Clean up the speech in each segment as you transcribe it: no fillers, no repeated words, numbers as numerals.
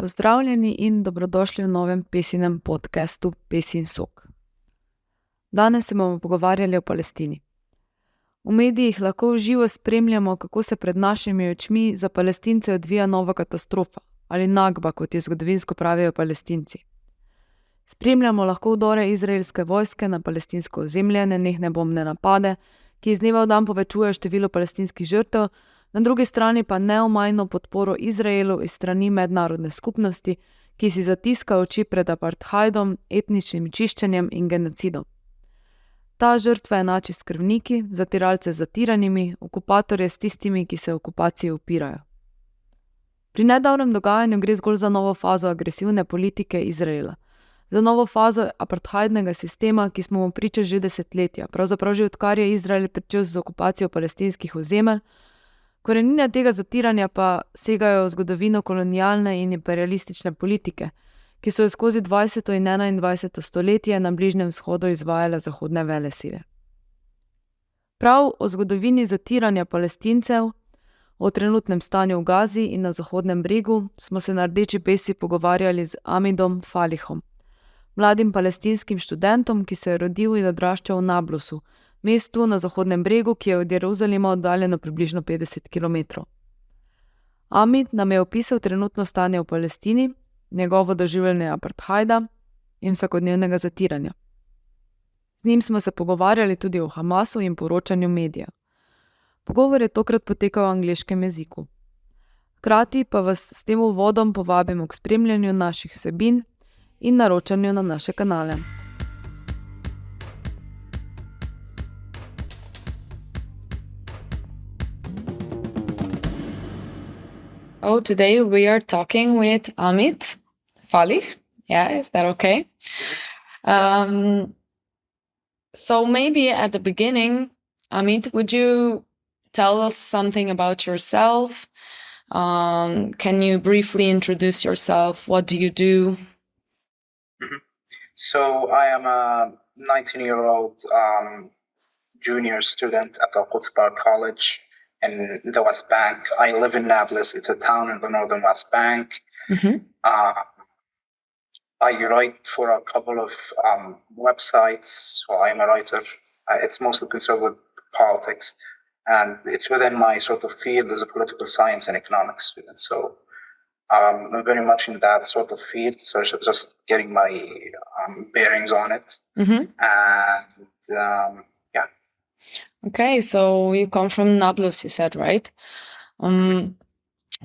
Pozdravljeni in dobrodošli v novem Pesinem podcastu Pesin sok. Danes se bomo pogovarjali o Palestini. V medijih lahko v živo spremljamo, kako se pred našimi očmi za Palestince odvija nova katastrofa ali nagba, kot je zgodovinsko pravijo Palestinci. Spremljamo lahko vdore izraelske vojske na palestinsko ozemlje, nenehne bombne napade, ki iz dneva v dan povečujejo število palestinskih žrtev, na drugi strani pa neomajno podporo Izraelu iz strani mednarodne skupnosti, ki si zatiska oči pred apartheidom, etničnim čiščenjem in genocidom. Ta žrtve enači s krvniki, zatiralce z zatiranimi, okupatorje s tistimi, ki se okupaciji upirajo. Pri nedavnem dogajanju gre zgolj za novo fazo agresivne politike Izraela, za novo fazo apartheidnega sistema, ki smo mu priča že desetletja, pravzaprav že odkar je Izrael pričel z okupacijo palestinskih ozemelj. Korenine tega zatiranja pa segajo v zgodovino kolonialne in imperialistične politike, ki so jo skozi 20. in 21. stoletje na Bližnjem vzhodu izvajale zahodne velesile. Prav o zgodovini zatiranja Palestincev, o trenutnem stanju v Gazi in na Zahodnem bregu smo se na RDEČI PESI pogovarjali z Ameedom Falehom, mladim palestinskim študentom, ki se je rodil in odraščal v Nablusu, mestu na Zahodnem bregu, ki je od Jeruzalema oddaljeno približno 50 km. Ameed nam je opisal trenutno stanje v Palestini, njegovo doživljanje apartheida in vsakodnevnega zatiranja. Z njim smo se pogovarjali tudi o Hamasu in poročanju medijev. Pogovor je tokrat potekal v angleškem jeziku. Hkrati pa vas s tem uvodom povabimo k spremljanju naših vsebin in naročanju na naše kanale. Today we are talking with Ameed Falehom. Yeah, is that okay? So maybe at the beginning, Ameed, would you tell us something about yourself? Can you briefly introduce yourself? What do you do? So I am a 19-year-old junior student at Al-Quds College in the West Bank. I live in Nablus. It's a town in the northern West Bank. I write for a couple of websites, so I'm a writer. It's mostly concerned with politics, and it's within my sort of field as a political science and economics student. So I'm very much in that sort of field, so just getting my bearings on it. And yeah. Okay, so you come from Nablus, you said, right? Can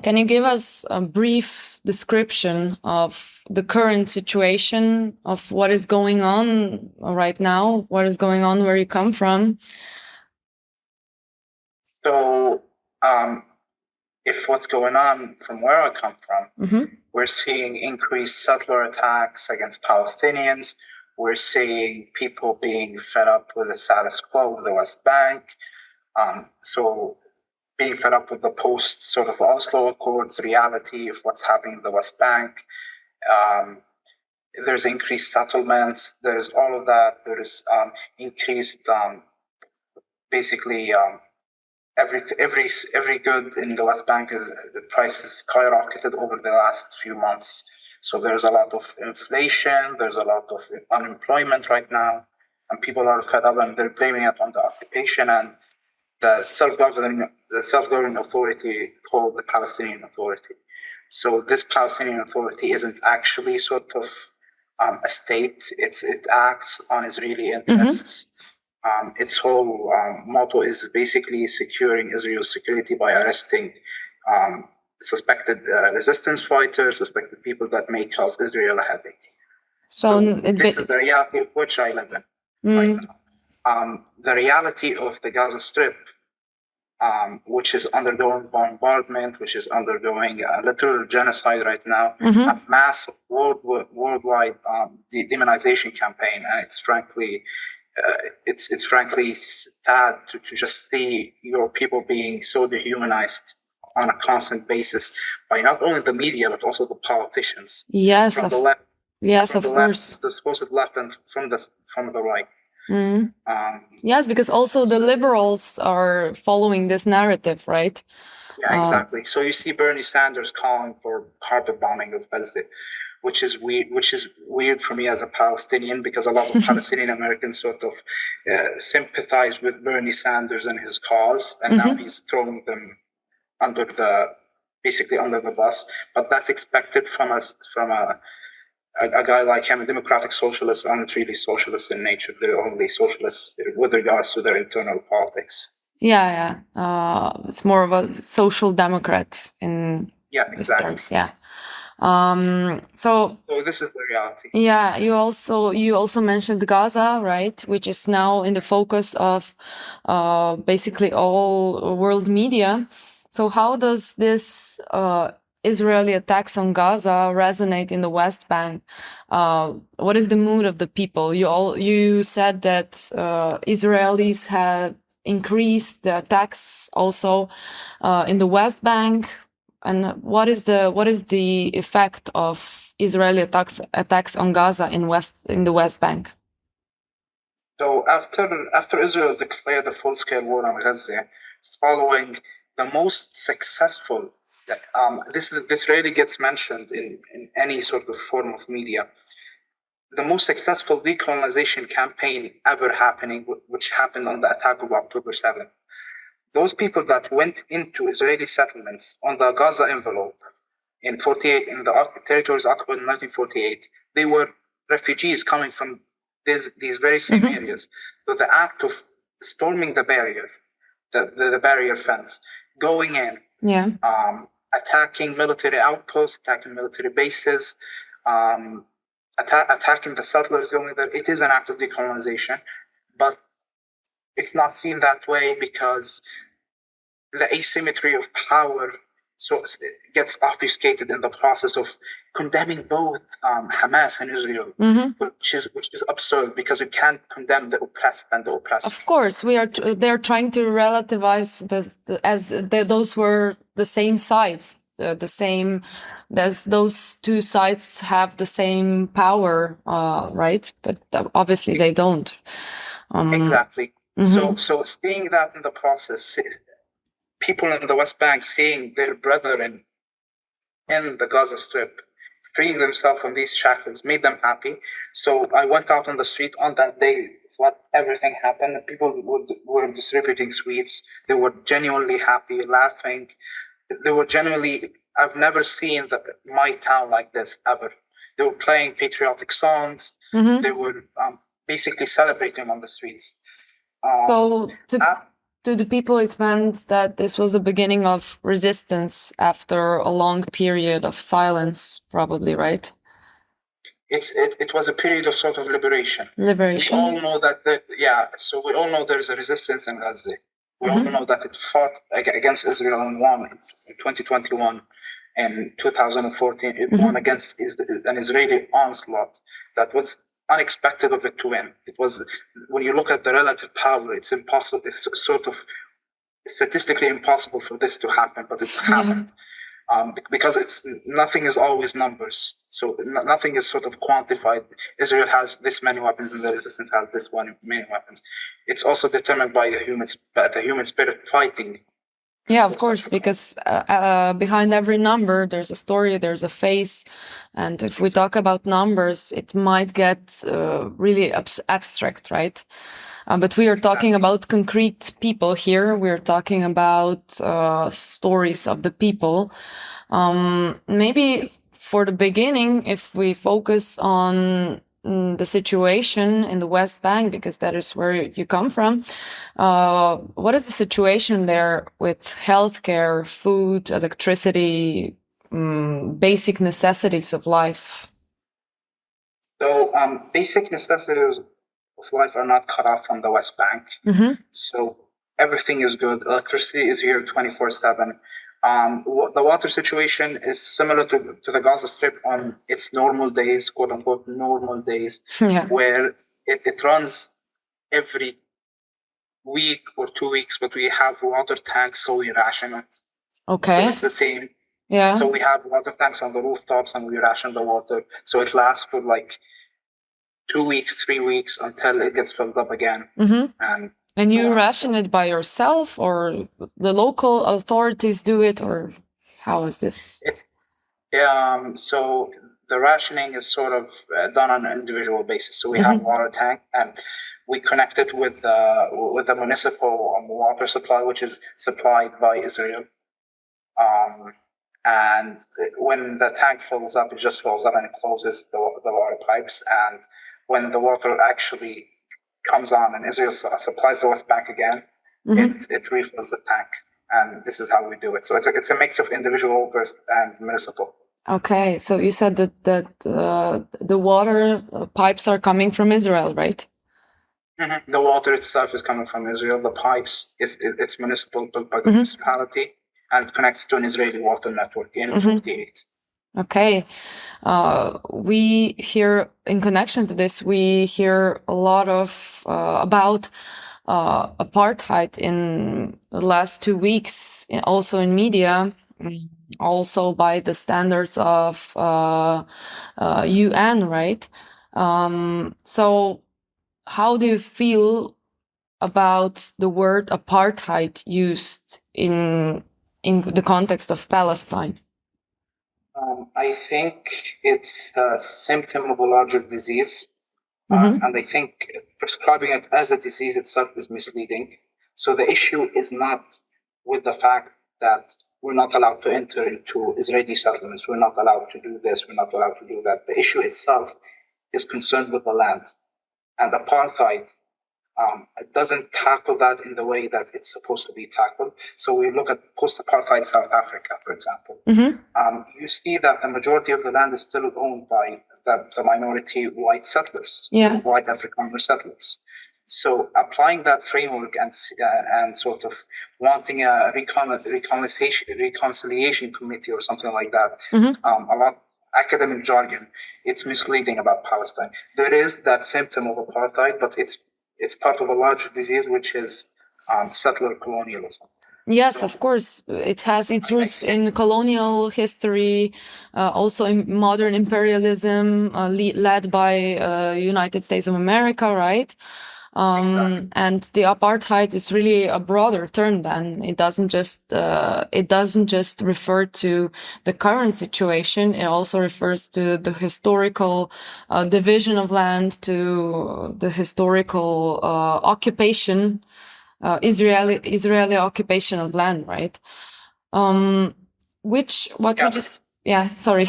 you give us a brief description of the current situation of what is going on right now? What is going on where you come from? So, if what's going on from where I come from, we're seeing increased settler attacks against Palestinians. We're seeing people being fed up with the status quo of the West Bank. So being fed up with the post sort of Oslo Accords reality of what's happening in the West Bank. There's increased settlements. There's all of that. There's increased, basically, every good in the West Bank the price has skyrocketed over the last few months. So there's a lot of inflation, there's a lot of unemployment right now, and people are fed up and they're blaming it on the occupation and the self-governing authority called the Palestinian Authority. So this Palestinian Authority isn't actually sort of a state, it acts on Israeli interests. Its whole motto is basically securing Israel's security by arresting suspected resistance fighters, suspected people that may cause Israel a headache. So this is the reality of which I live in right now. The reality of the Gaza Strip, which is undergoing bombardment, which is undergoing a literal genocide right now, a massive worldwide demonization campaign, and it's frankly sad to just see your people being so dehumanized on a constant basis by not only the media but also the politicians. Yes, from the left. Yes, from of the course. Left, the supposed left, and from the right. Yes, because also the liberals are following this narrative, right? Yeah, exactly. So you see Bernie Sanders calling for carpet bombing of Gaza, which is weird for me as a Palestinian, because a lot of Palestinian Americans sort of sympathize with Bernie Sanders and his cause, and now he's throwing them basically under the bus. But that's expected from a guy like him. A democratic socialists aren't really socialists in nature. They're only socialists with regards to their internal politics. Yeah. It's more of a social democrat in these terms. Yeah. So this is the reality. Yeah, you also mentioned Gaza, right, which is now in the focus of basically all world media. So how does this Israeli attacks on Gaza resonate in the West Bank? What is the mood of the people? You said that Israelis have increased the attacks also in the West Bank. And what is the effect of Israeli attacks on Gaza in the West Bank? So after Israel declared a full-scale war on Gaza, following the most successful, this rarely gets mentioned in any sort of form of media, the most successful decolonization campaign ever happening, which happened on the attack of October 7th. Those people that went into Israeli settlements on the Gaza envelope in the territories occupied in 1948, they were refugees coming from these very same areas. So the act of storming the barrier, the barrier fence, going in, attacking military outposts, attacking military bases, attacking the settlers going there, it is an act of decolonization, but it's not seen that way because the asymmetry of power gets obfuscated in the process of condemning both Hamas and Israel, which is absurd, because you can't condemn the oppressed and the oppressor. Of course, they're trying to relativize those were the same sides, those two sides have the same power, right? But obviously they don't. Exactly. So seeing that in the process, people in the West Bank seeing their brethren in the Gaza Strip freeing themselves from these shackles made them happy. So I went out on the street on that day what everything happened. People were distributing sweets. They were genuinely happy, laughing. They were genuinely, I've never seen my town like this ever. They were playing patriotic songs. They were basically celebrating on the streets. So to the people, it meant that this was the beginning of resistance after a long period of silence, probably, right? It was a period of sort of liberation. We all know that, so we all know there's a resistance in Gaza. We all know that it fought against Israel and won in 2021 and 2014. It won against an Israeli onslaught that was unexpected of it to win. It was, when you look at the relative power, it's impossible. It's sort of statistically impossible for this to happen, but it happened. Because nothing is always numbers. So nothing is sort of quantified. Israel has this many weapons and the resistance has this many weapons. It's also determined by the human spirit fighting. Yeah, of course, because behind every number, there's a story, there's a face. And if we talk about numbers, it might get really abstract, right? But we are talking about concrete people here. We're talking about stories of the people. Maybe for the beginning, if we focus on the situation in the West Bank, because that is where you come from, what is the situation there with healthcare, food, electricity, basic necessities of life? So basic necessities of life are not cut off from the West Bank. So everything is good. Electricity is here 24/7. The water situation is similar to the Gaza Strip on its normal days, quote unquote normal days, where it runs every week or 2 weeks, but we have water tanks, so we ration it. Okay. So it's the same. Yeah. So we have water tanks on the rooftops and we ration the water. So it lasts for like 2 weeks, 3 weeks until it gets filled up again. And And you ration it by yourself, or the local authorities do it, or how is this? So the rationing is sort of done on an individual basis. So we have water tank, and we connect it with the municipal water supply, which is supplied by Israel. And when the tank fills up, it just fills up and it closes the water pipes. And when the water actually comes on and Israel supplies the West Bank again, it refills the tank. And this is how we do it. So it's a mix of individual and municipal. Okay, so you said that the water pipes are coming from Israel, right? The water itself is coming from Israel. The pipes, it's municipal, built by the municipality, and it connects to an Israeli water network in 48. Okay. We hear, in connection to this, we hear a lot of about apartheid in the last 2 weeks, also in media, also by the standards of UN, right? So how do you feel about the word apartheid used in the context of Palestine? I think it's a symptom of a larger disease. And I think prescribing it as a disease itself is misleading. So the issue is not with the fact that we're not allowed to enter into Israeli settlements. We're not allowed to do this. We're not allowed to do that. The issue itself is concerned with the land. And apartheid, it doesn't tackle that in the way that it's supposed to be tackled. So we look at post-apartheid South Africa, for example. You see that the majority of the land is still owned by the minority white settlers, white Afrikaner settlers. So applying that framework and sort of wanting a reconciliation committee or something like that, a lot academic jargon, it's misleading about Palestine. There is that symptom of apartheid, but it's part of a larger disease, which is settler colonialism. Yes, of course. It has its roots in colonial history, also in modern imperialism, led by United States of America, right? Exactly. And the apartheid is really a broader term than it doesn't just refer to the current situation. It also refers to the historical division of land, to the historical occupation, Israeli occupation of land, right? Sorry.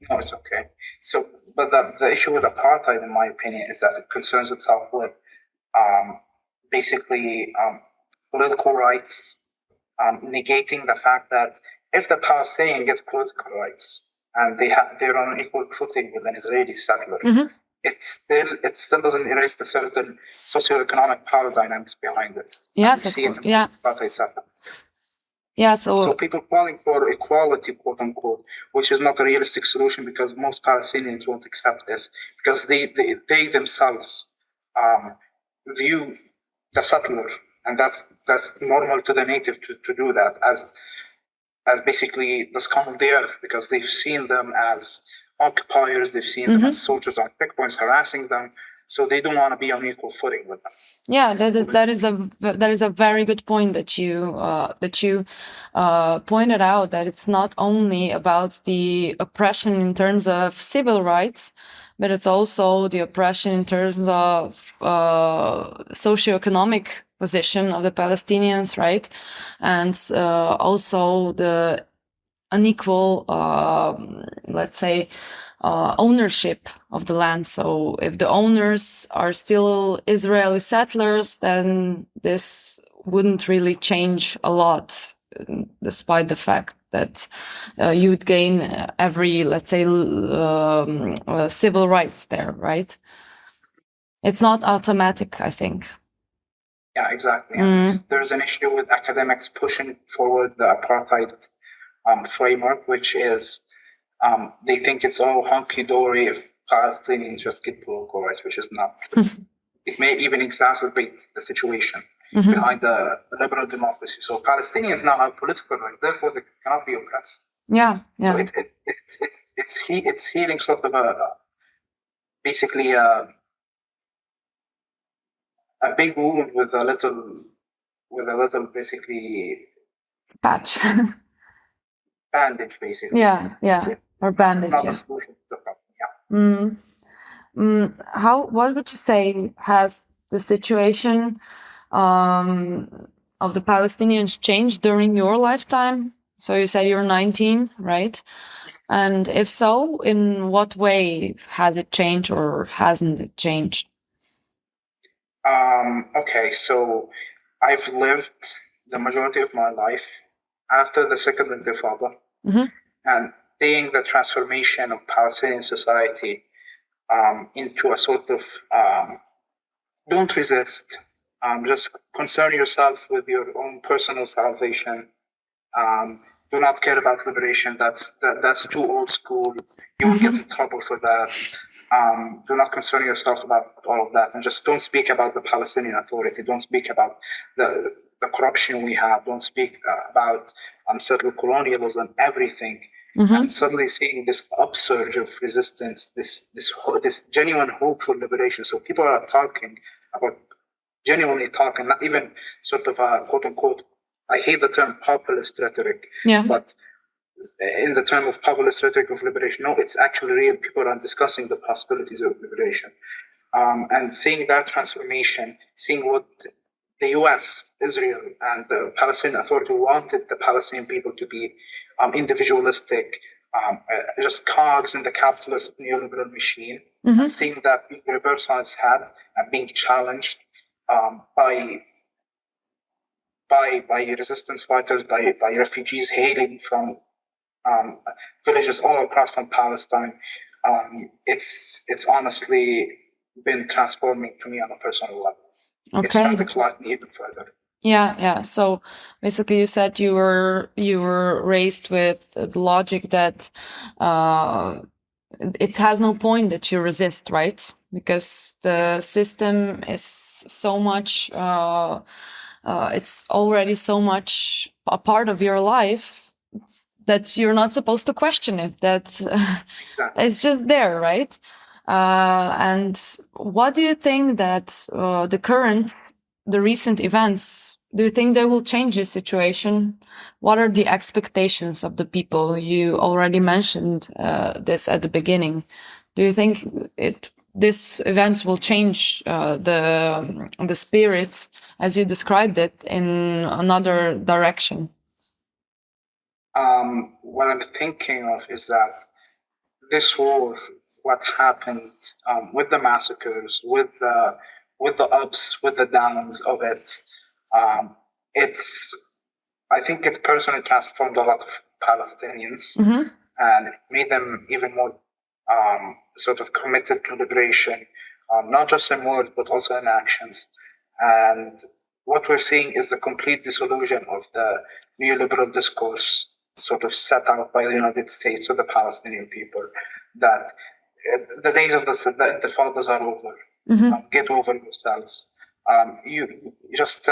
No, it's okay. So, but the issue with apartheid, in my opinion, is that it concerns itself with basically political rights, negating the fact that if the Palestinian gets political rights and they're on an equal footing with an Israeli settler, it still doesn't erase the certain socioeconomic power dynamics behind it. Yes, of course. Yeah. Yeah, so people calling for equality, quote unquote, which is not a realistic solution because most Palestinians won't accept this because they themselves view the settler, and that's normal to the native to do that as basically the scum of the earth because they've seen them as occupiers, they've seen them as soldiers on checkpoints harassing them, so they don't want to be on equal footing with them. Yeah, that is a very good point that you pointed out, that it's not only about the oppression in terms of civil rights, but it's also the oppression in terms of socioeconomic position of the Palestinians, right? And also the unequal, let's say, ownership of the land. So if the owners are still Israeli settlers, then this wouldn't really change a lot, despite the fact that you would gain every, let's say, civil rights there, right? It's not automatic, I think. Yeah, exactly. There's an issue with academics pushing forward the apartheid framework, which is they think it's all hunky-dory if Palestinians just get political rights, which is not true. It may even exacerbate the situation behind the liberal democracy. So Palestinians now have political rights, therefore they cannot be oppressed. Yeah. So it's healing sort of basically a big wound with a little basically Patch. bandage, basically. Yeah, or bandage. Not a Yeah. solution to the problem. Yeah. What would you say has the situation of the Palestinians changed during your lifetime? So you said you're 19, right? And if so, in what way has it changed or hasn't it changed? Okay, so I've lived the majority of my life after the Second Intifada, and seeing the transformation of Palestinian society into a sort of don't resist, just concern yourself with your own personal salvation. Do not care about liberation. That's too old school. You will get in trouble for that. Do not concern yourself about all of that, and just don't speak about the Palestinian Authority. Don't speak about the corruption we have. Don't speak about settler colonialism, everything. And suddenly seeing this upsurge of resistance, this genuine hope for liberation. So people are talking about, genuinely talking, not even sort of a quote unquote, I hate the term populist rhetoric, but in the term of populist rhetoric of liberation, no, it's actually real. People are discussing the possibilities of liberation. And seeing that transformation, seeing what the US, Israel, and the Palestinian Authority wanted the Palestinian people to be individualistic, just cogs in the capitalist neoliberal machine, and seeing that being reversed on its head and being challenged by resistance fighters, by refugees hailing from villages all across from Palestine. It's honestly been transforming to me on a personal level. Okay. It's radicalized me even further. Yeah. So basically, you said you were raised with the logic that it has no point that you resist, right? Because the system is so much. It's already so much a part of your life that you're not supposed to question it. That Exactly. it's just there, right? And what do you think that the recent events, do you think they will change the situation? What are the expectations of the people? You already mentioned this at the beginning. Do you think this events will change the spirit as you described it in another direction? What I'm thinking of is that this war, what happened with the massacres, with the ups, with the downs of it, I think it personally transformed a lot of Palestinians and made them even more sort of committed to liberation, not just in words, but also in actions. And what we're seeing is the complete dissolution of the neoliberal discourse sort of set out by the United States or the Palestinian people, that the days of the intifadas are over. Get over yourselves. You just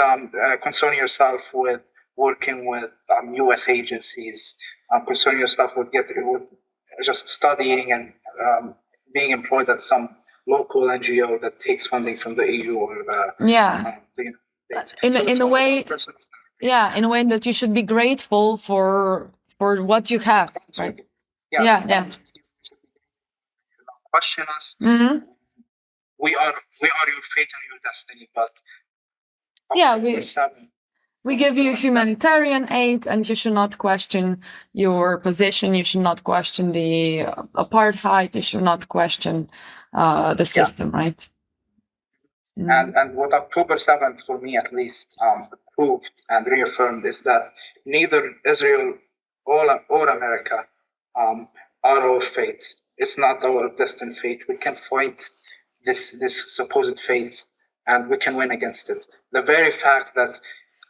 concern yourself with working with U.S. agencies. Concern yourself with just studying and being employed at some local NGO that takes funding from the EU or the United States. In a way, in a way that you should be grateful for what you have, right? Yeah. Question us. We are your fate and your destiny, but we give you humanitarian aid, and you should not question your position. You should not question the apartheid. You should not question the system, right? And what October 7th, for me at least, proved and reaffirmed is that neither Israel or America are our fate. It's not our destined fate. We can fight this supposed fate, and we can win against it. The very fact that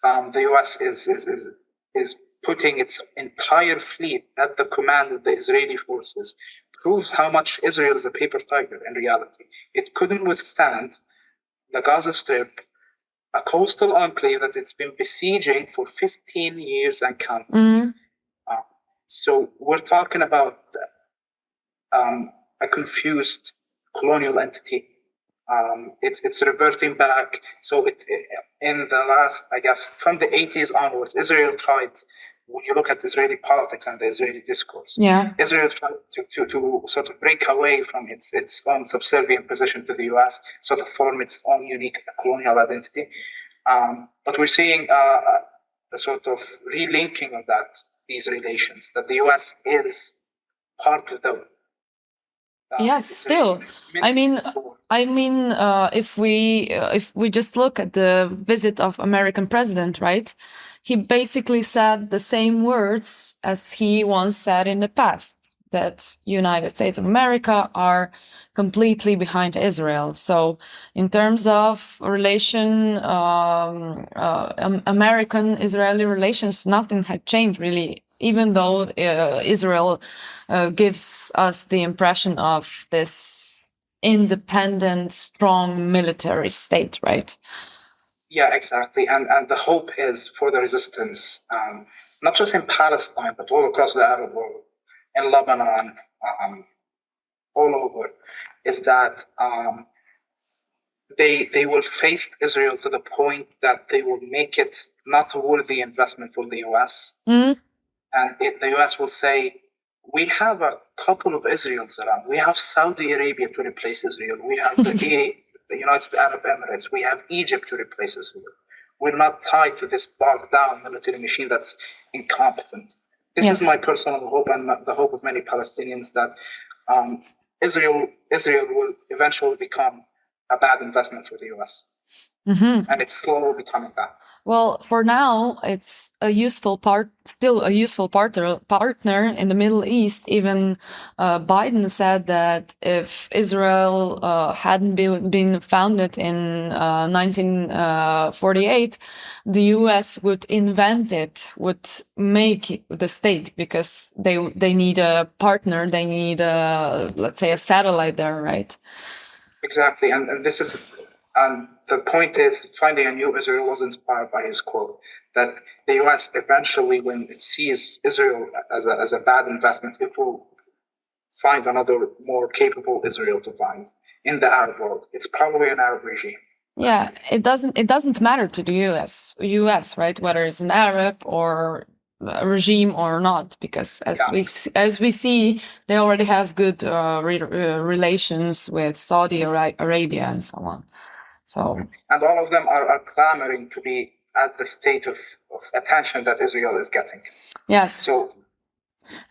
the U.S. is putting its entire fleet at the command of the Israeli forces proves how much Israel is a paper tiger in reality. It couldn't withstand the Gaza Strip, a coastal enclave that it's been besieging for 15 years and counting. So we're talking about a confused colonial entity It's reverting back. So in the last, I guess, from the 80s onwards, Israel tried. When you look at Israeli politics and the Israeli discourse, Israel tried to sort of break away from its own subservient position to the U.S., sort of form its own unique colonial identity. But we're seeing a sort of relinking of these relations, that the U.S. is part of the. Yes, still. I mean, if we just look at the visit of American president, right? He basically said the same words as he once said in the past, that United States of America are completely behind Israel. So in terms of American-Israeli relations, nothing had changed really, even though Israel gives us the impression of this independent, strong military state, right? Yeah, exactly. And the hope is for the resistance, not just in Palestine, but all across the Arab world, in Lebanon, all over, is that they will face Israel to the point that they will make it not a worthy investment for the US. And the US will say, we have a couple of Israels around. We have Saudi Arabia to replace Israel. We have the United Arab Emirates. We have Egypt to replace Israel. We're not tied to this bogged down military machine that's incompetent. This is my personal hope, and the hope of many Palestinians, that Israel will eventually become a bad investment for the US. And it's slowly becoming that. Well, for now, it's a useful partner in the Middle East. Even Biden said that if Israel hadn't been founded in 1948, the US would invent it, would make the state, because they need a partner, they need let's say a satellite there, right? Exactly, and this is. And the point is, finding a new Israel was inspired by his quote, that the US eventually, when it sees Israel as a bad investment, it will find another more capable Israel to find in the Arab world. It's probably an Arab regime. Yeah, it doesn't matter to the US, right? Whether it's an Arab or a regime or not, because as we see, they already have good relations with Saudi Arabia and so on. So, and all of them are clamoring to be at the state of attention that Israel is getting. Yes. So,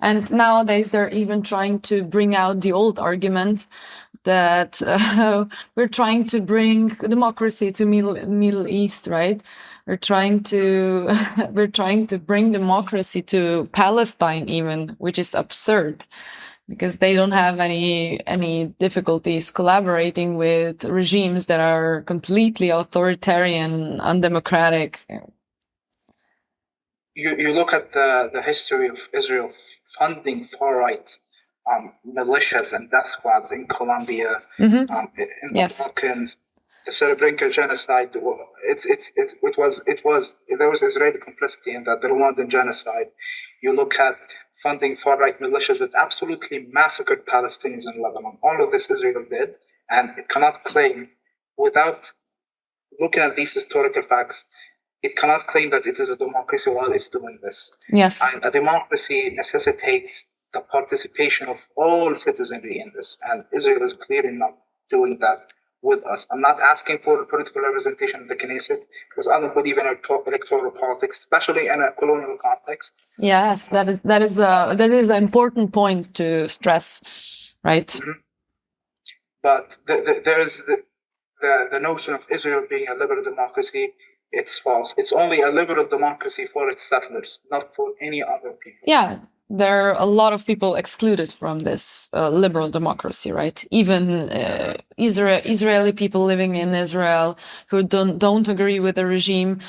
and nowadays they're even trying to bring out the old argument that we're trying to bring democracy to Middle East, right? We're trying to bring democracy to Palestine even, which is absurd, because they don't have any difficulties collaborating with regimes that are completely authoritarian, undemocratic. You look at the history of Israel funding far-right militias and death squads in Colombia, in the Balkans, the Srebrenica genocide. There was Israeli complicity in that, the Rwandan genocide. You look at funding far-right militias that absolutely massacred Palestinians in Lebanon. All of this Israel did, and it cannot claim, without looking at these historical facts, it cannot claim that it is a democracy while it's doing this. Yes. And a democracy necessitates the participation of all citizenry in this, and Israel is clearly not doing that with us. I'm not asking for political representation in the Knesset, because I don't believe in electoral politics, especially in a colonial context. Yes, that is an important point to stress, right? Mm-hmm. But there is the notion of Israel being a liberal democracy. It's false. It's only a liberal democracy for its settlers, not for any other people. Yeah, there are a lot of people excluded from this liberal democracy, right? Even Israeli people living in Israel who don't agree with the regime,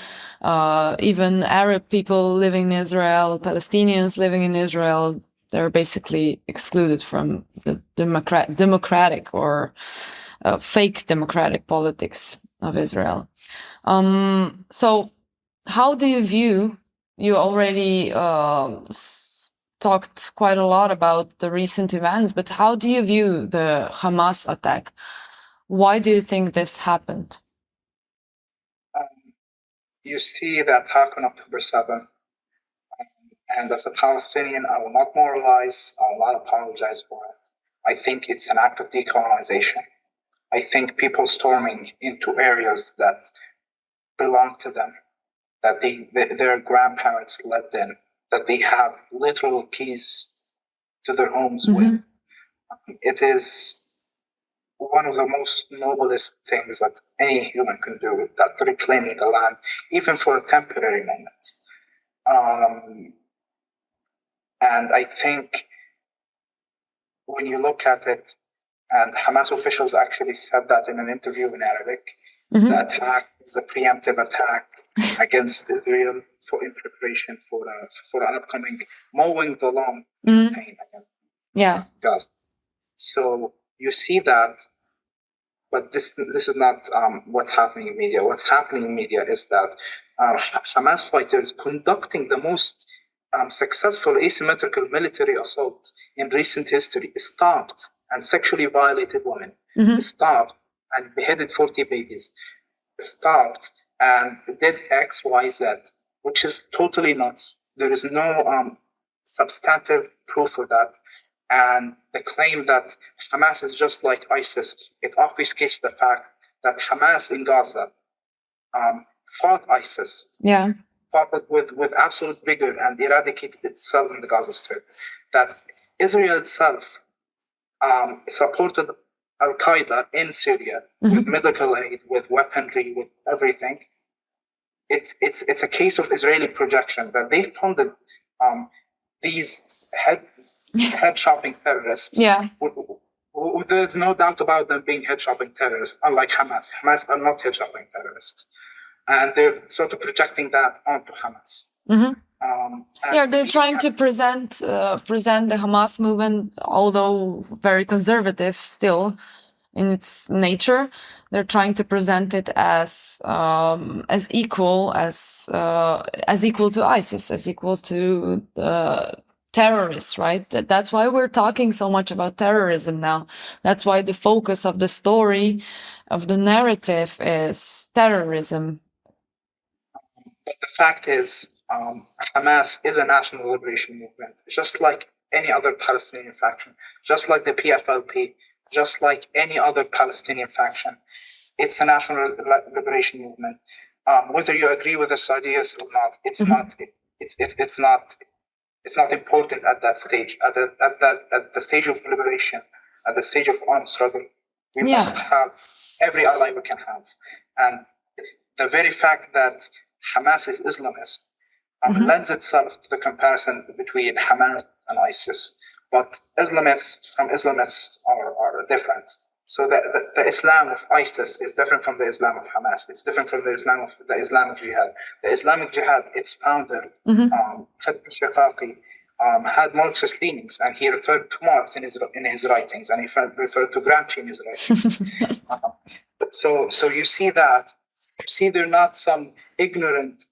even Arab people living in Israel, Palestinians living in Israel, they're basically excluded from the democratic or fake democratic politics of Israel. So how do you view, you already talked quite a lot about the recent events, but how do you view the Hamas attack? Why do you think this happened? You see the attack on October 7th, and as a Palestinian, I will not moralize, I will not apologize for it. I think it's an act of decolonization. I think people storming into areas that belong to them, that their grandparents lived in, that they have literal keys to their homes with. It is one of the most noblest things that any human can do, that reclaiming the land, even for a temporary moment. And I think when you look at it, and Hamas officials actually said that in an interview in Arabic, the attack is a preemptive attack against Israel in preparation for an upcoming mowing the lawn campaign against Gaza. So you see that, but this is not what's happening in media. What's happening in media is that Hamas fighters conducting the most successful asymmetrical military assault in recent history stopped and sexually violated women, stopped and beheaded 40 babies, stopped and did X, Y, Z, which is totally nuts. There is no substantive proof for that. And the claim that Hamas is just like ISIS, it obfuscates the fact that Hamas in Gaza fought ISIS, fought it with absolute vigor and eradicated itself in the Gaza Strip. That Israel itself supported Al-Qaeda in Syria with medical aid, with weaponry, with everything. It's a case of Israeli projection that they funded these head shopping terrorists. There's no doubt about them being head shopping terrorists, unlike Hamas. Hamas are not head shopping terrorists. And they're sort of projecting that onto Hamas. They're trying to present the Hamas movement, although very conservative still in its nature. They're trying to present it as equal to ISIS, as equal to the terrorists, right? That's why we're talking so much about terrorism now. That's why the focus of the story, of the narrative, is terrorism. But the fact is, Hamas is a national liberation movement, just like any other Palestinian faction, just like the PFLP, just like any other Palestinian faction. It's a national liberation movement. Whether you agree with its ideas or not, it's not important at that stage. At the stage of liberation, at the stage of armed struggle, we must have every ally we can have. And the very fact that Hamas is Islamist lends itself to the comparison between Hamas and ISIS. But Islamists are different. So the Islam of ISIS is different from the Islam of Hamas. It's different from the Islam of the Islamic Jihad. The Islamic Jihad, its founder, had Marxist leanings, and he referred to Marx in his writings, and he referred to Gramsci in his writings. So you see that. See, they're not some ignorant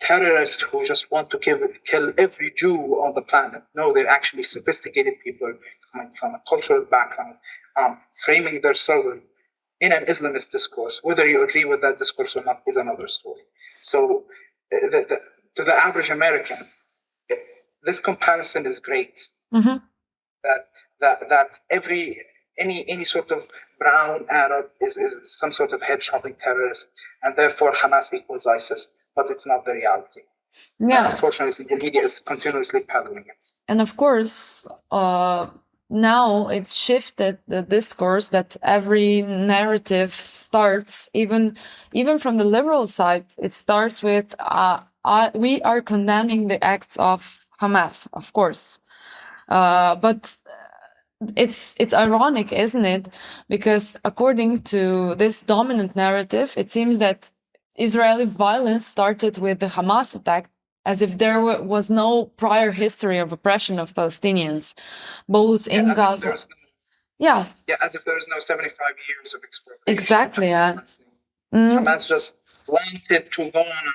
terrorists who just want to kill every Jew on the planet. No, they're actually sophisticated people coming from a cultural background, framing their struggle in an Islamist discourse. Whether you agree with that discourse or not is another story. So to the average American, this comparison is great. That any sort of brown Arab is some sort of head shopping terrorist, and therefore Hamas equals ISIS, but it's not the reality. Unfortunately, the media is continuously peddling it. And of course, now it's shifted the discourse that every narrative starts, even from the liberal side, it starts with we are condemning the acts of Hamas, of course. But it's ironic, isn't it? Because according to this dominant narrative, it seems that Israeli violence started with the Hamas attack, as if there was no prior history of oppression of Palestinians, both in Gaza. As if there is no 75 years of expropriation. Exactly, Hamas just wanted to go on a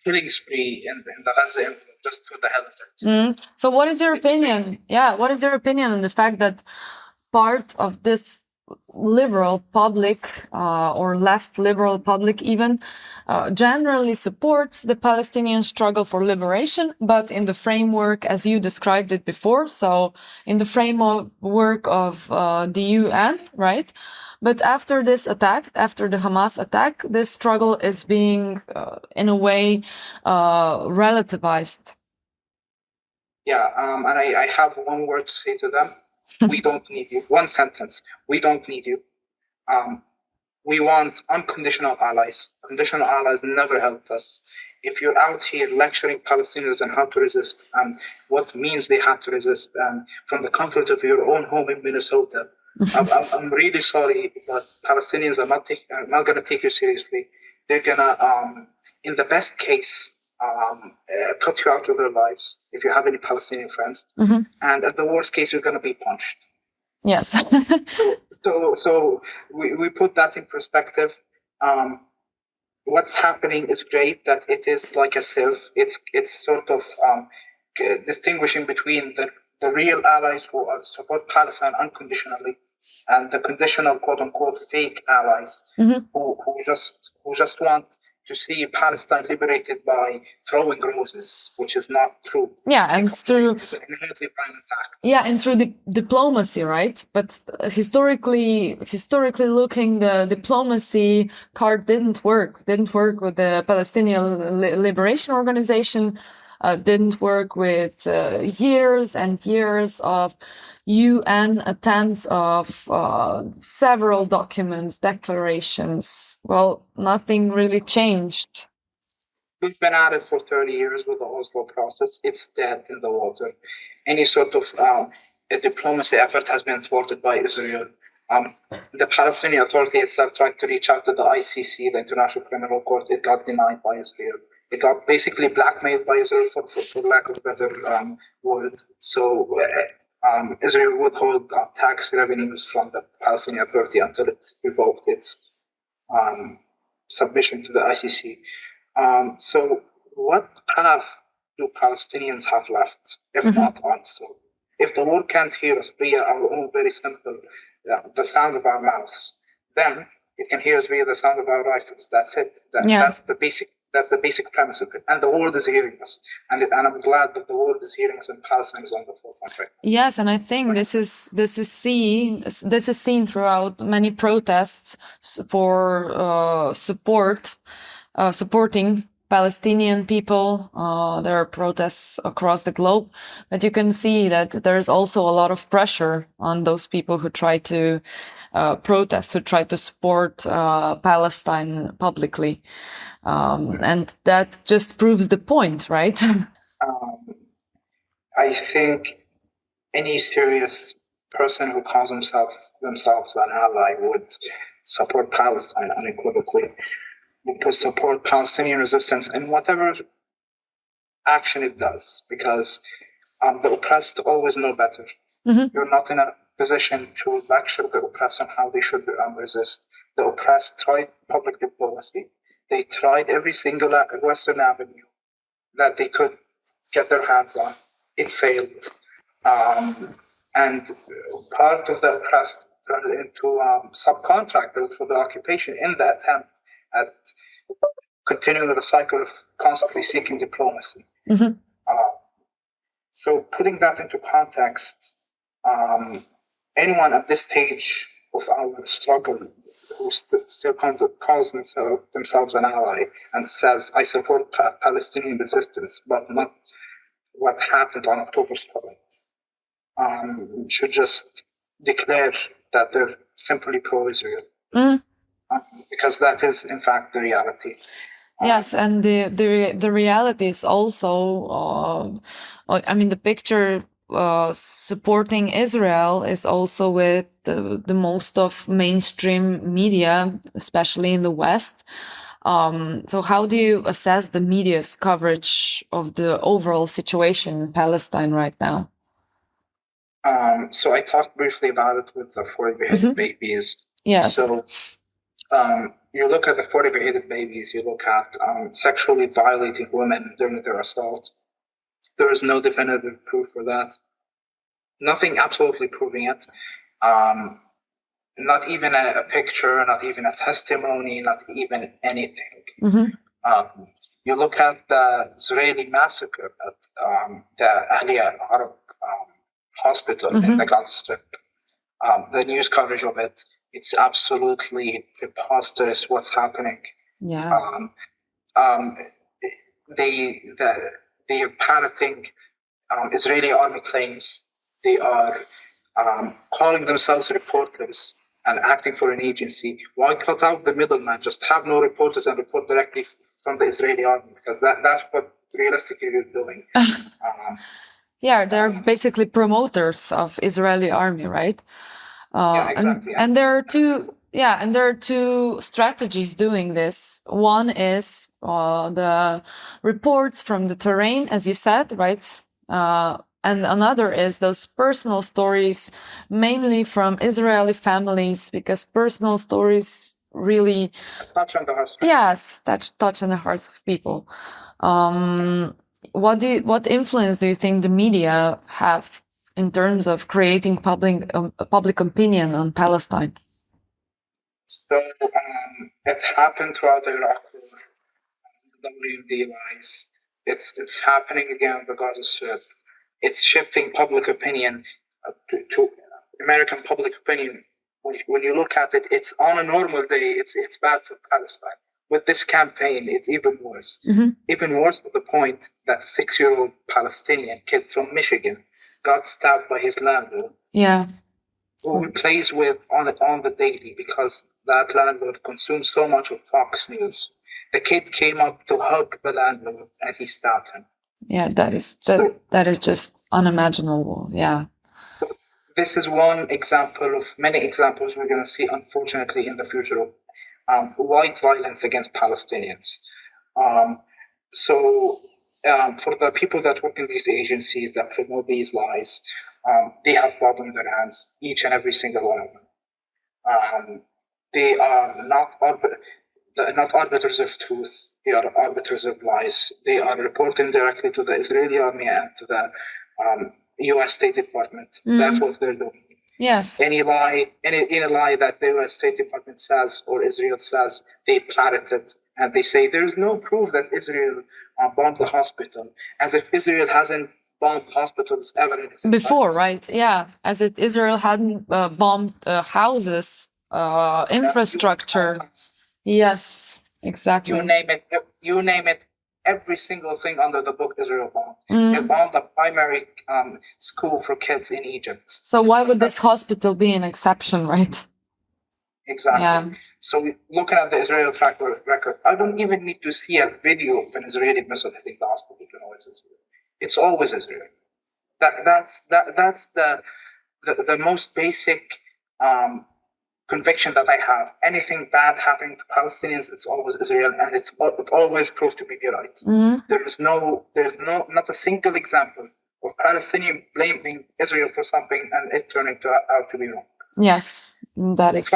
killing spree in the Gaza envelope just for the hell of it. So what is your opinion? What is your opinion on the fact that part of this liberal public or left liberal public even generally supports the Palestinian struggle for liberation, but in the framework as you described it before, so in the framework of the UN, right? But after this attack, after the Hamas attack, this struggle is being in a way relativized. Yeah, and I have one word to say to them. We don't need you. One sentence. We don't need you. We want unconditional allies. Conditional allies never helped us. If you're out here lecturing Palestinians on how to resist and what means they have to resist, and from the comfort of your own home in Minnesota, I'm really sorry, but Palestinians are not going to take you seriously. They're going to, in the best case, cut you out of their lives if you have any Palestinian friends. Mm-hmm. And at the worst case, you're going to be punched. Yes. so we put that in perspective. What's happening is great, that it is like a sieve. It's sort of distinguishing between the real allies who support Palestine unconditionally and the conditional, quote unquote, fake allies, mm-hmm. who just want to see Palestine liberated by throwing roses, which is not true. Yeah, and through it's an inherently violent act. Yeah, and through the diplomacy, right? But historically looking, the diplomacy card didn't work. Didn't work with the Palestinian Liberation Organization. Didn't work with years and years of UN attempts of several documents, declarations. Well, nothing really changed. We've been at it for 30 years with the Oslo process. It's dead in the water. Any sort of diplomacy effort has been thwarted by Israel. The Palestinian Authority itself tried to reach out to the ICC, the International Criminal Court. It got denied by Israel. It got basically blackmailed by Israel, for lack of a better word. So Israel withheld tax revenues from the Palestinian Authority until it revoked its submission to the ICC. So what path do Palestinians have left, if mm-hmm. not answer? If the world can't hear us via our own very simple, the sound of our mouths, then it can hear us via the sound of our rifles. That's it. That's the basic premise of it. And the world is hearing us. And I'm glad that the world is hearing us and Palestine is on the forefront right now. Yes, and I think this is seen throughout many protests for supporting Palestinian people. There are protests across the globe, but you can see that there's also a lot of pressure on those people who try to protest, who try to support Palestine publicly. And that just proves the point, right? I think any serious person who calls themselves an ally would support Palestine unequivocally. To support Palestinian resistance in whatever action it does, because the oppressed always know better. Mm-hmm. You're not in a position to lecture the oppressed on how they should resist. The oppressed tried public diplomacy. They tried every single Western avenue that they could get their hands on. It failed. And part of the oppressed turned into subcontractors for the occupation in the attempt at continuing the cycle of constantly seeking diplomacy. Mm-hmm. So putting that into context, anyone at this stage of our struggle who still calls themselves an ally and says, I support Palestinian resistance, but not what happened on October 7th, should just declare that they're simply pro-Israel. Mm. Because that is, in fact, the reality. Yes, and the reality is also, the picture supporting Israel is also with the most of mainstream media, especially in the West. So how do you assess the media's coverage of the overall situation in Palestine right now? So I talked briefly about it with the 40 beheaded mm-hmm. babies. Yes. So you look at the 40 beheaded babies, you look at sexually violating women during their assault. There is no definitive proof for that. Nothing absolutely proving it. not even a picture, not even a testimony, not even anything. You look at the Israeli massacre at the Ahliya Arab hospital in the Gaza Strip. The news coverage of it, it's absolutely preposterous what's happening. Yeah. They are parroting Israeli army claims. They are calling themselves reporters and acting for an agency. Why cut out the middleman? Just have no reporters and report directly from the Israeli army, because that's what realistically you're doing. Yeah, they're basically promoters of Israeli army, right? Exactly. And there are two. Yeah, and there are two strategies doing this. One is the reports from the terrain, as you said, right? And another is those personal stories, mainly from Israeli families, because personal stories really touch on the hearts. Yes, touch on the hearts of people. What influence do you think the media have in terms of creating public opinion on Palestine? So it happened throughout the Iraq War. Don't realize it's happening again in the Gaza Strip. It's shifting public opinion to American public opinion. When you look at it, it's on a normal day, it's bad for Palestine. With this campaign, it's even worse. Even worse to the point that a 6-year-old Palestinian kid from Michigan got stabbed by his landlord. Yeah. Who he plays with on the daily, because that landlord consumes so much of Fox News. The kid came up to hug the landlord and he stabbed him. Yeah, that is just unimaginable. Yeah. This is one example of many examples we're going to see, unfortunately, in the future of white violence against Palestinians. For the people that work in these agencies that promote these lies, they have blood on their hands, each and every single one of them. They are not arbiters of truth. They are arbiters of lies. They are reporting directly to the Israeli army and to the U.S. State Department. That's what they're doing. Yes. Any lie that the U.S. State Department says or Israel says, they parrot it and they say there's no proof that Israel bombed the hospital, as if Israel hasn't bombed hospitals ever in its before, right? Yeah, as if Israel hadn't bombed houses, infrastructure. Yes, exactly. You name it. Every single thing under the book Israel bombed. It bombed a primary school for kids in Egypt. So why would this hospital be an exception, right? Exactly. Yeah. So looking at the Israel track record, I don't even need to see a video of an Israeli missile hitting the hospital to know it's Israel. It's always Israel. That's the most basic conviction that I have. Anything bad happening to Palestinians, it's always Israel, and it always proves to be right. There's not a single example of Palestinian blaming Israel for something and it turning out to be wrong. Yes, that is.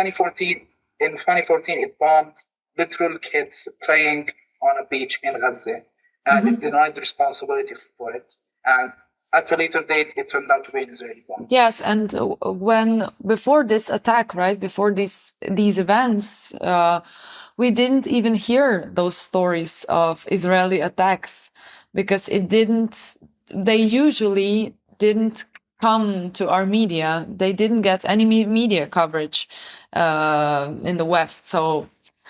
In 2014, it bombed literal kids playing on a beach in Gaza, and it denied responsibility for it. And at a later date, it turned out to be an Israeli bomb. Yes, and before this attack, right, before these events, we didn't even hear those stories of Israeli attacks, because they usually didn't come to our media. They didn't get any media coverage in the West. So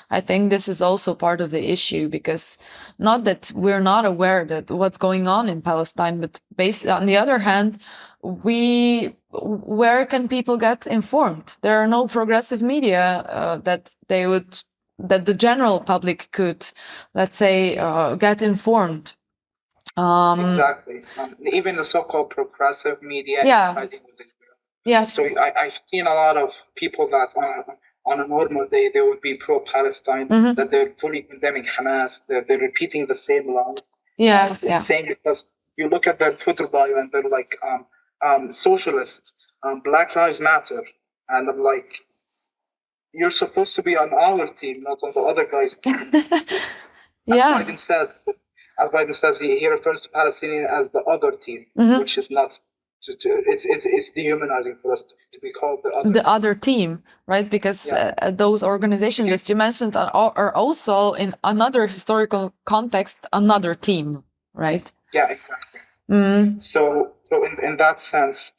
I think this is also part of the issue, because not that we're not aware that what's going on in Palestine, but on the other hand, where can people get informed? There are no progressive media that the general public could, let's say, get informed. Exactly. Even the so-called progressive media is fighting with Israel. Yes. So I've seen a lot of people that on a normal day they would be pro-Palestine, that they're fully condemning Hamas. They're repeating the same line. It's saying, because you look at their Twitter bio and they're like socialists, Black Lives Matter, and I'm like, you're supposed to be on our team, not on the other guy's team. As Biden says, he refers to Palestinians as the other team, which is not It's dehumanizing for us to be called the other team, right? Because those organizations, as you mentioned, are also in another historical context another team, right? Yeah, exactly. So in that sense,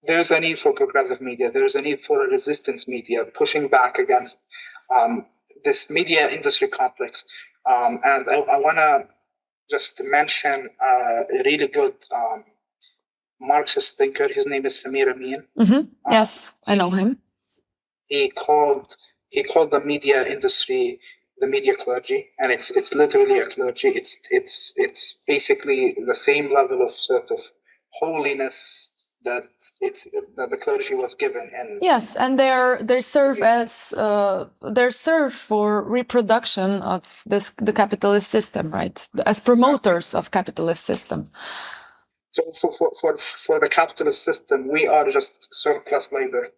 there's a need for progressive media. There's a need for a resistance media pushing back against this media industry complex. And I want to just mention a really good Marxist thinker. His name is Samir Amin. Yes, I know him. He called the media industry the media clergy, and it's literally a clergy. It's basically the same level of sort of holiness that the clergy was given. And yes, and they serve as they're served for reproduction of the capitalist system, right? As promoters of capitalist system. So for the capitalist system, we are just surplus labor.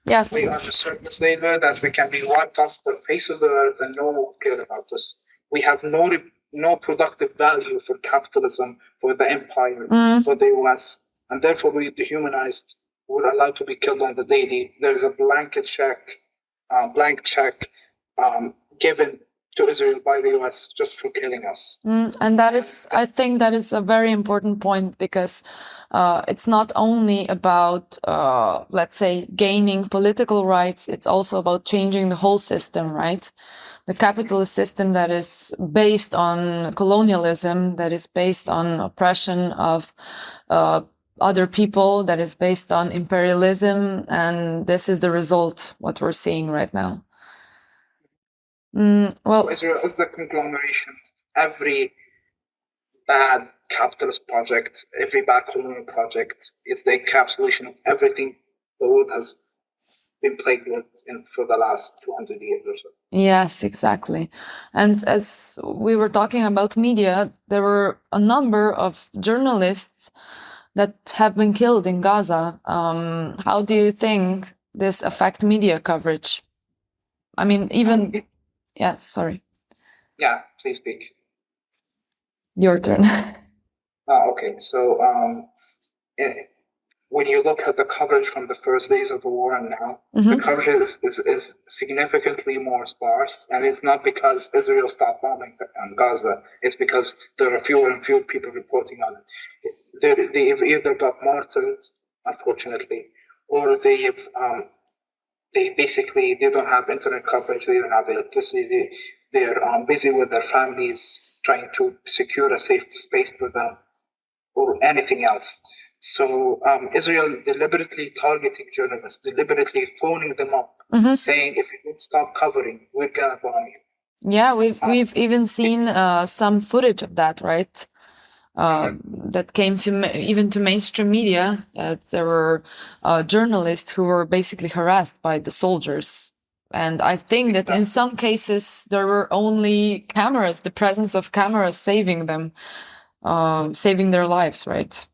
Yes. We are just surplus labor that we can be wiped off the face of the earth and no one will care about us. We have no productive value for capitalism, for the empire, for the US, and therefore we're dehumanized. We're allowed to be killed on the daily. There's a blank check given to Israel by the US just for killing us. And that is, I think that is a very important point, because it's not only about, let's say, gaining political rights, it's also about changing the whole system, right? The capitalist system that is based on colonialism, that is based on oppression of other people, that is based on imperialism, and this is the result, what we're seeing right now. Well, Israel is the conglomeration. Every bad capitalist project, every bad colonial project, is the encapsulation of everything the world has been plagued with for the last 200 years or so. Yes, exactly. And as we were talking about media, there were a number of journalists that have been killed in Gaza. How do you think this affect media coverage? I mean, even... Yeah, sorry. Yeah, please speak. Your turn. Okay, so when you look at the coverage from the first days of the war and now, the coverage is significantly more sparse. And it's not because Israel stopped bombing Gaza. It's because there are fewer and fewer people reporting on it. They've either got martyred, unfortunately, or they don't have internet coverage, they don't have electricity, they're busy with their families, trying to secure a safe space for them, or anything else. So Israel deliberately targeting journalists, deliberately phoning them up, saying, if you don't stop covering, we're gonna bomb you. Yeah, we've even seen some footage of that, right? That came even to mainstream media. There were journalists who were basically harassed by the soldiers. And I think that in some cases there were only cameras, the presence of cameras saving them, saving their lives, right?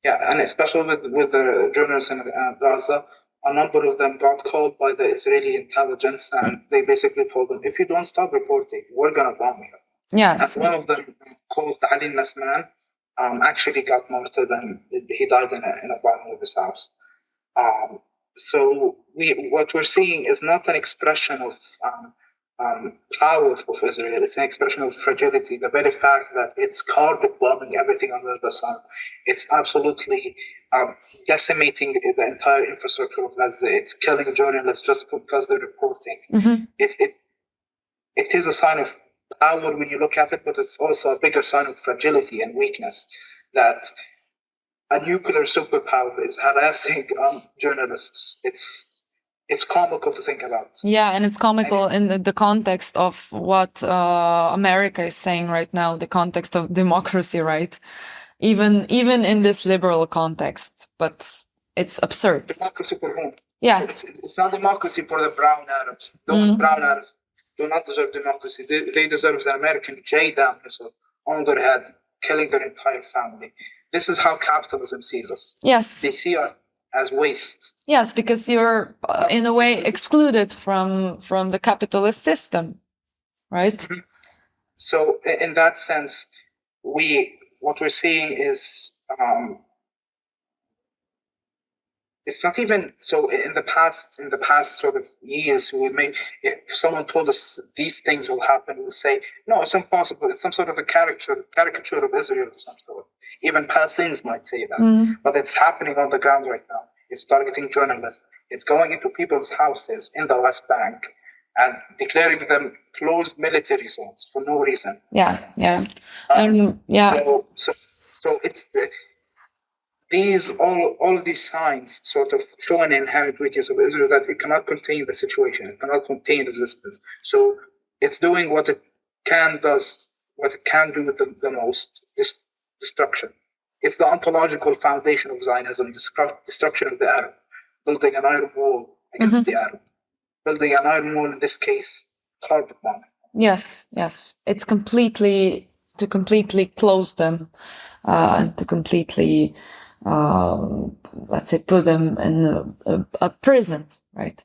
Yeah, and especially with the journalists in Gaza, a number of them got called by the Israeli intelligence, and they basically told them, if you don't stop reporting, we're gonna bomb you. Yeah. And one of them, called Ali Nasman, actually got martyred, and he died in a bombing of his house. So what we're seeing is not an expression of power of Israel. It's an expression of fragility. The very fact that it's carpet bombing everything under the sun, it's absolutely decimating the entire infrastructure of Gaza. It's killing journalists just because they're reporting. It is a sign of power when you look at it, but it's also a bigger sign of fragility and weakness, that a nuclear superpower is harassing journalists. It's comical to think about. Yeah, and it's comical in the context of what America is saying right now, the context of democracy, right? Even in this liberal context, but it's absurd. Democracy for whom? Yeah. It's not democracy for the brown Arabs. Those brown Arabs do not deserve democracy. They deserve the American J-Dam missile on their head, killing their entire family. This is how capitalism sees us. Yes. They see us as waste. Yes, because you're in a way excluded from the capitalist system, right? So in that sense, what we're seeing is it's not even so. In the past sort of years, if someone told us these things will happen, we would say, no, it's impossible. It's some sort of a caricature of Israel of some sort. Even Palestinians might say that, but it's happening on the ground right now. It's targeting journalists. It's going into people's houses in the West Bank and declaring them closed military zones for no reason. Yeah. So it's all of these signs sort of show an inherent weakness of Israel, that it cannot contain the situation, it cannot contain resistance. So it's doing what it can do the most, this destruction. It's the ontological foundation of Zionism, destruction of the Arab, building an iron wall against the Arab, building an iron wall, in this case, carpet bomb. Yes. It's to completely close them, and to completely, let's say, put them in a prison, right?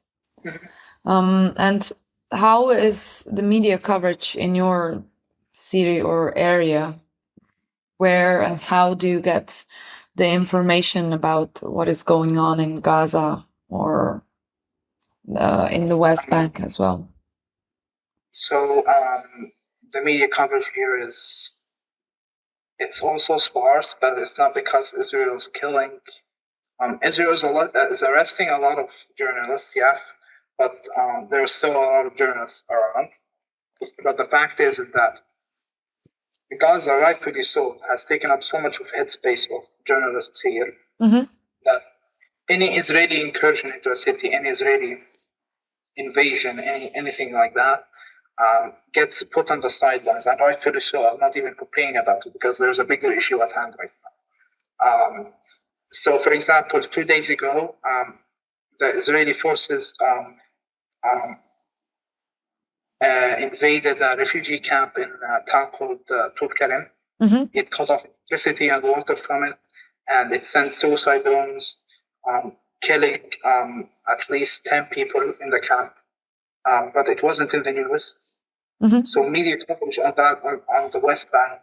And how is the media coverage in your city or area? Where and how do you get the information about what is going on in Gaza or in the West Bank as well? So the media coverage here it's also sparse, but it's not because Israel is killing. Israel is arresting a lot of journalists, yes, but there's still a lot of journalists around. But the fact is that Gaza, rightfully so, has taken up so much of headspace of journalists here that any Israeli incursion into a city, any Israeli invasion, anything like that, gets put on the sidelines, and rightfully so. I'm not even complaining about it because there's a bigger issue at hand right now. So, for example, 2 days ago, the Israeli forces invaded a refugee camp in a town called Tulkarem. It cut off electricity and water from it, and it sent suicide drones, killing at least 10 people in the camp. But it wasn't in the news. So media coverage on the West Bank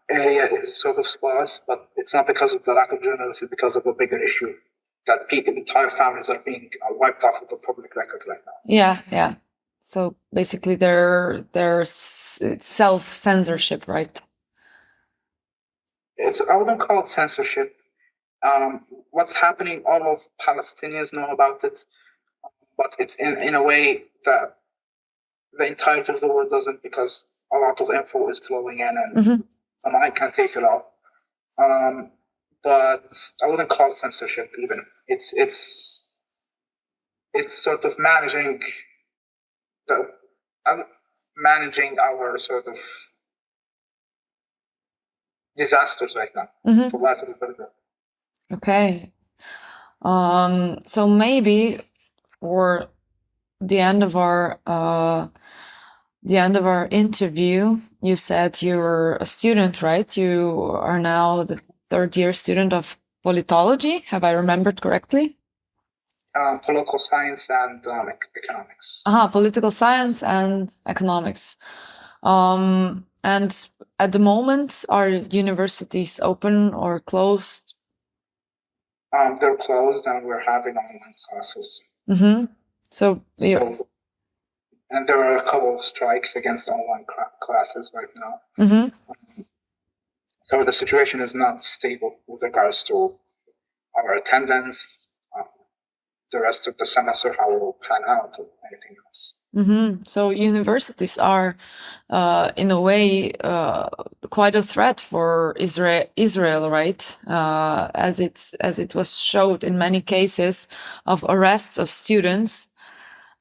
area is sort of sparse, but it's not because of the lack of journalists, it's because of a bigger issue that entire families are being wiped off of the public record right now. Yeah. So basically there's self-censorship, right? I wouldn't call it censorship. What's happening, all of Palestinians know about it, but it's in a way that the entirety of the world doesn't, because a lot of info is flowing in and the mind can take it all. But I wouldn't call it censorship even. It's sort of managing our sort of disasters right now, for lack of a better word. Okay. So maybe for the end of our interview, you said you were a student, right? You are now the third-year student of politology. Have I remembered correctly? Political science and economics. Political science and economics. And at the moment, are universities open or closed? They're closed, and we're having online classes. And there are a couple of strikes against online classes right now. So the situation is not stable with regards to our attendance, the rest of the semester, how it will pan out, or anything else. So universities are, in a way, quite a threat for Israel, right? As it was showed in many cases of arrests of students.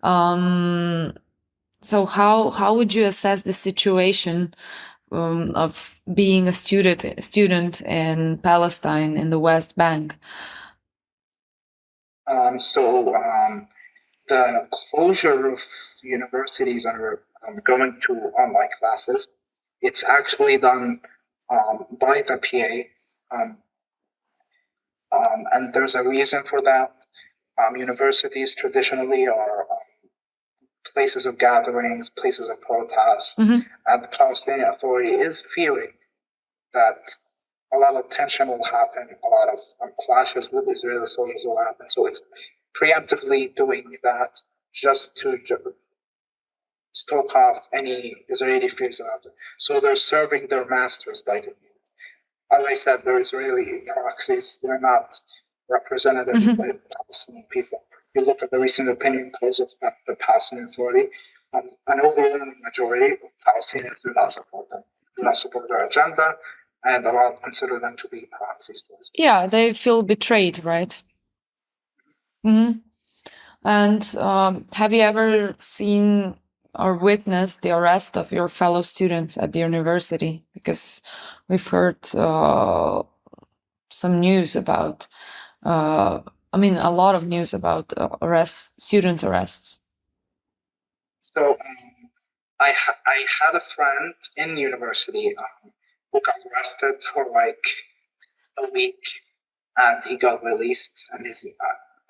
So how would you assess the situation of being a student in Palestine, in the West Bank? The closure of universities and going to online classes, it's actually done by the PA, and there's a reason for that. Universities traditionally are places of gatherings, places of protests, and the Palestinian Authority is fearing that a lot of tension will happen, a lot of clashes with Israeli soldiers will happen. So it's preemptively doing that just to stoke off any Israeli fears about it. So they're serving their masters by doing it. As I said, they're Israeli proxies. They're not representative of the Palestinian people. You look at the recent opinion polls of the Palestinian Authority, an overwhelming majority of Palestinians do not support them, do not support their agenda, and a lot consider them to be proxies for Israel. Yeah, they feel betrayed, right? Mm-hmm. And have you ever seen or witnessed the arrest of your fellow students at the university? Because we've heard some news about, a lot of news about student arrests. So I had a friend in university who got arrested for like a week, and he got released. And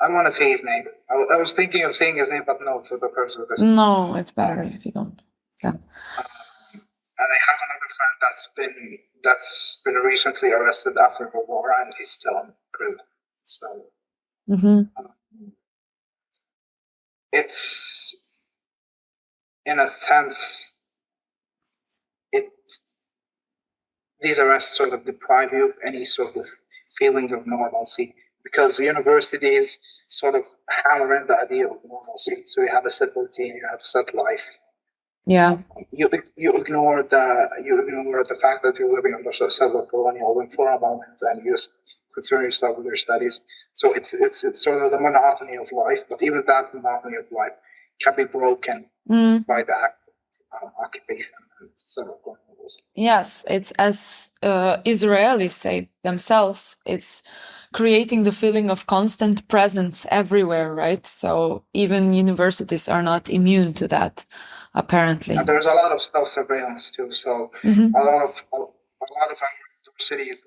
I don't want to say his name. I was thinking of saying his name, but no, for the purpose of this. No, it's better if you don't. Yeah. And I have another friend that's been recently arrested after the war, and he's still in prison. So it's, in a sense, these arrests sort of deprive you of any sort of feeling of normalcy, because the universities sort of hammer in the idea of normalcy. So you have a set routine, you have a set life. Yeah. You ignore the fact that you're living under several colonial rule for a moment, and you just concern yourself with your studies. So it's sort of the monotony of life, but even that monotony of life can be broken by the act of occupation and several colonial rules. Yes, it's as Israelis say themselves, it's creating the feeling of constant presence everywhere, right? So even universities are not immune to that, apparently. And there's a lot of self-surveillance too. So a lot of our universities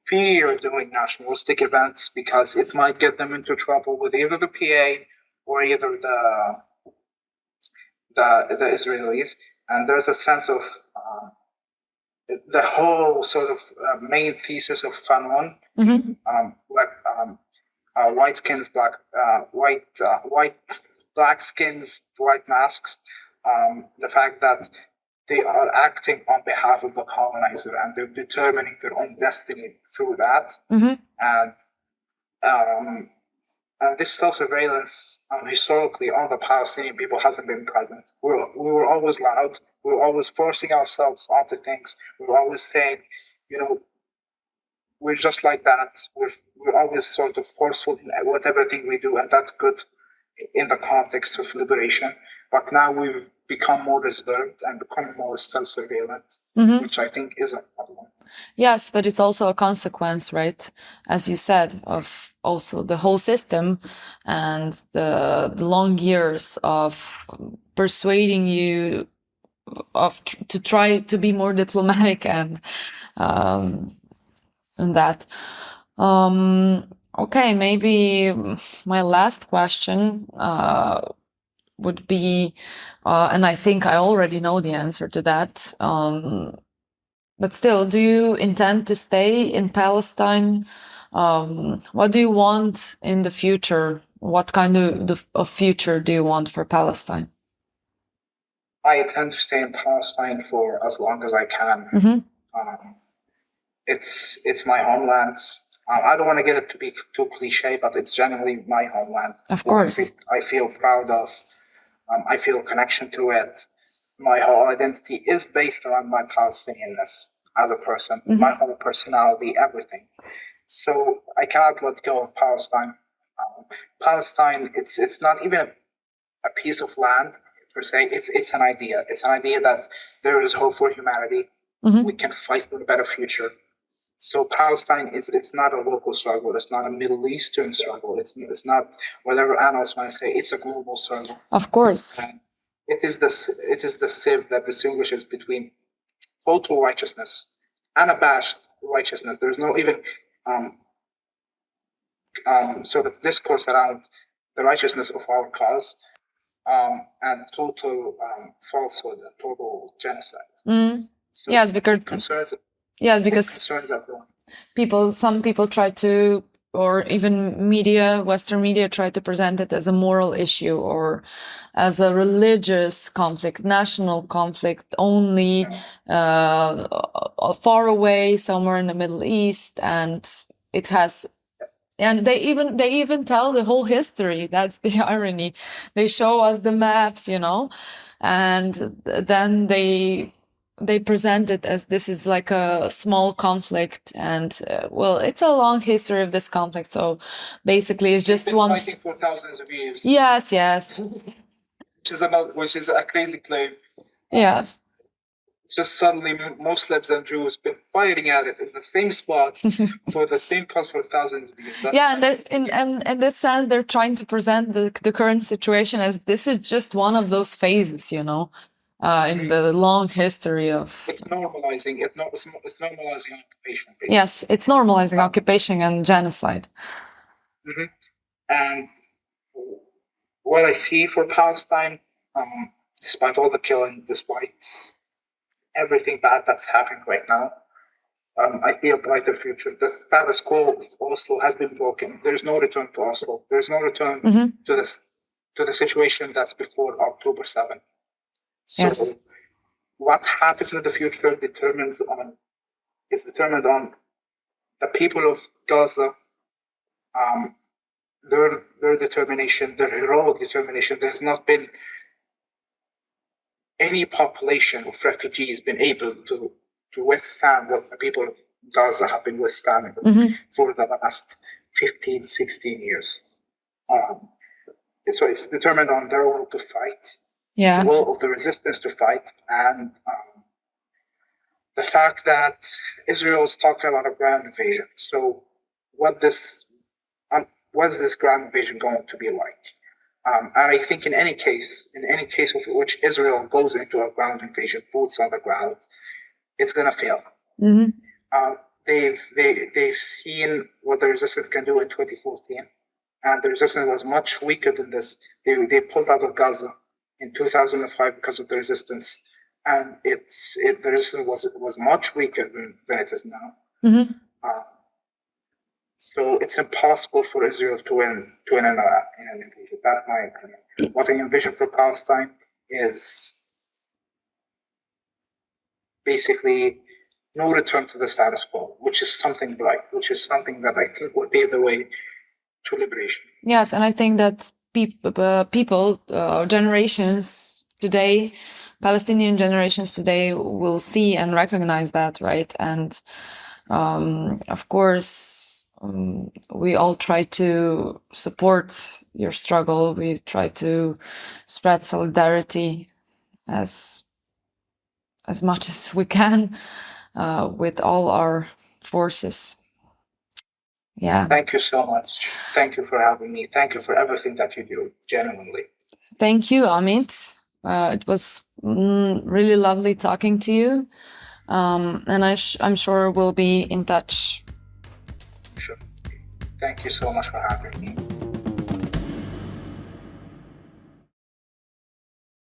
fear doing nationalistic events because it might get them into trouble with either the PA or either the Israelis. And there's a sense of the whole sort of main thesis of Fanon, white skins, black skins, white masks. The fact that they are acting on behalf of the colonizer and they're determining their own destiny through that. And this self-surveillance historically on the Palestinian people hasn't been present. We were always loud. We were always forcing ourselves onto things. We were always saying, we're just like that. We're always sort of forceful in whatever thing we do, and that's good in the context of liberation. But now we've become more reserved and become more self-surveillant, which I think is a problem. Yes, but it's also a consequence, right? As you said, of also the whole system and the long years of persuading you to try to be more diplomatic and that. Okay, maybe my last question would be, and I think I already know the answer to that, but still, do you intend to stay in Palestine? What do you want in the future? What kind of future do you want for Palestine? I intend to stay in Palestine for as long as I can. It's my homeland. I don't want to get it to be too cliche, but it's generally my homeland. Of course. I feel proud of. I feel a connection to it. My whole identity is based around my Palestinianness as a person, my whole personality, everything. So I cannot let go of Palestine. Palestine, it's not even a piece of land per se. It's an idea. It's an idea that there is hope for humanity. We can fight for a better future. So Palestine it's not a local struggle. It's not a Middle Eastern struggle. It's not whatever analysts might say. It's a global struggle. Of course. And it is the sieve that distinguishes between total righteousness, unabashed righteousness. There's no even sort of discourse around the righteousness of our cause, and total falsehood and total genocide. So yes, because Yeah, because concerns everyone. some people try to, or even Western media try to present it as a moral issue or as a religious conflict, national conflict, only far away, somewhere in the Middle East, and it has. And they even tell the whole history. That's the irony. They show us the maps, and then they present it as this is like a small conflict, and it's a long history of this conflict. So basically, it's just one fighting for thousands of years. Yes. Which is a crazy claim. Yeah. Just suddenly Muslims and Jews been fighting at it in the same spot for the same cause for thousands of years. And in this sense, they're trying to present the current situation as this is just one of those phases, in the long history of. It's normalizing. It's normalizing occupation. Basically. Yes, it's normalizing occupation and genocide. Mm-hmm. And what I see for Palestine, despite all the killing, despite everything bad that's happening right now, I see a brighter future. The status quo of Oslo has been broken. There's no return to Oslo. There's no return to the situation that's before October 7th. So yes. What happens in the future is determined on the people of Gaza, their determination, their heroic determination. There's not been any population of refugees been able to withstand what the people of Gaza have been withstanding for the last 15, 16 years. So it's determined on their will to fight, the will of the resistance to fight, and the fact that Israel is talking about a ground invasion. So what is this ground invasion going to be like? And I think in any case of which Israel goes into a ground invasion, boots on the ground, it's going to fail. They've seen what the resistance can do in 2014, and the resistance was much weaker than this. They pulled out of Gaza in 2005 because of the resistance, and the resistance was much weaker than it is now. So it's impossible for Israel to win in an invasion. That's my opinion. What I envision for Palestine is basically no return to the status quo, which is something bright, which is something that I think will pave the way to liberation. Yes, and I think that people, generations today, Palestinian generations today will see and recognize that, right? And of course, we all try to support your struggle. We try to spread solidarity as much as we can with all our forces. Yeah. Thank you so much. Thank you for having me. Thank you for everything that you do, genuinely. Thank you, Amit. It was really lovely talking to you. And I'm sure we'll be in touch. Sure. Thank you so much for having me.